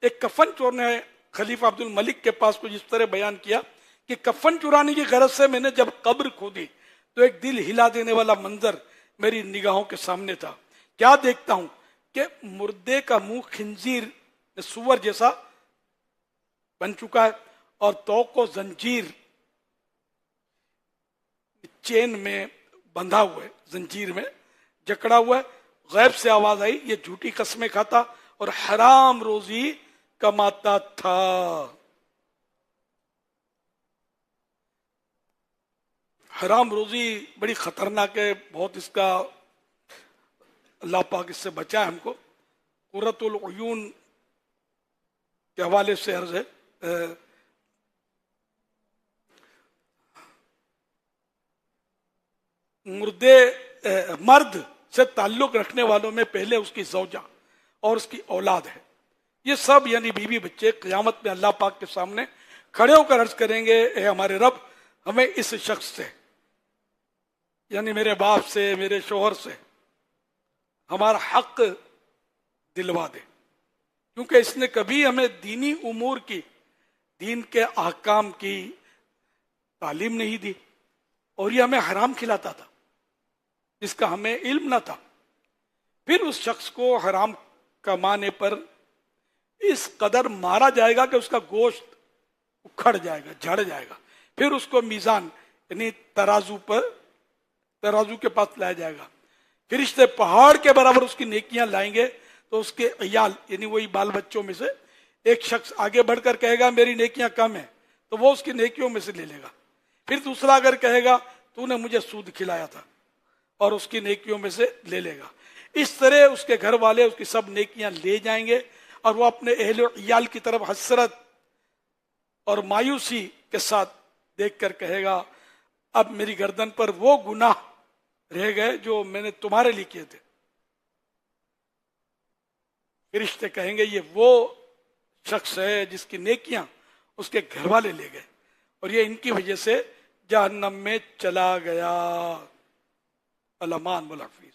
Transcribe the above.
ایک کفن چور نے خلیفہ عبد الملک کے پاس کچھ اس طرح بیان کیا کہ کفن چرانے کی غرض سے میں نے جب قبر کھودی تو ایک دل ہلا دینے والا منظر میری نگاہوں کے سامنے تھا. کیا دیکھتا ہوں کہ مردے کا منہ خنزیر سور جیسا بن چکا ہے اور توق و زنجیر چین میں بندھا ہوا ہے, زنجیر میں جکڑا ہوا ہے. غیب سے آواز آئی, یہ جھوٹی قسمیں کھاتا اور حرام روزی کماتا تھا. حرام روزی بڑی خطرناک ہے, بہت اس کا اللہ پاک اس سے بچا ہے ہم کو. قرۃ العیون کے حوالے سے عرض ہے, مرد سے تعلق رکھنے والوں میں پہلے اس کی زوجہ اور اس کی اولاد ہے. یہ سب یعنی بیوی بچے قیامت میں اللہ پاک کے سامنے کھڑے ہو کر عرض کریں گے, اے ہمارے رب ہمیں اس شخص سے یعنی میرے باپ سے, میرے شوہر سے ہمارا حق دلوا دے, کیونکہ اس نے کبھی ہمیں دینی امور کی, دین کے احکام کی تعلیم نہیں دی اور یہ ہمیں حرام کھلاتا تھا جس کا ہمیں علم نہ تھا. پھر اس شخص کو حرام کمانے پر اس قدر مارا جائے گا کہ اس کا گوشت اکھڑ جائے گا, جھڑ جائے گا. پھر اس کو میزان یعنی ترازو کے پاس لایا جائے گا. فرشتے پہاڑ کے برابر اس کی نیکیاں لائیں گے تو اس کے عیال یعنی وہی بال بچوں میں سے ایک شخص آگے بڑھ کر کہے گا میری نیکیاں کم ہیں, تو وہ اس کی نیکیوں میں سے لے لے گا. پھر دوسرا اگر کہے گا تو نے مجھے سود کھلایا تھا, اور اس کی نیکیوں میں سے لے لے گا. اس طرح اس کے گھر والے اس کی سب نیکیاں لے جائیں گے اور وہ اپنے اہل و عیال کی طرف حسرت اور مایوسی کے ساتھ دیکھ کر کہے گا اب میری گردن پر وہ گناہ رہ گئے جو میں نے تمہارے لیے کیے تھے. فرشتے کہیں گے یہ وہ شخص ہے جس کی نیکیاں اس کے گھر والے لے گئے اور یہ ان کی وجہ سے جہنم میں چلا گیا. الامان ملافی.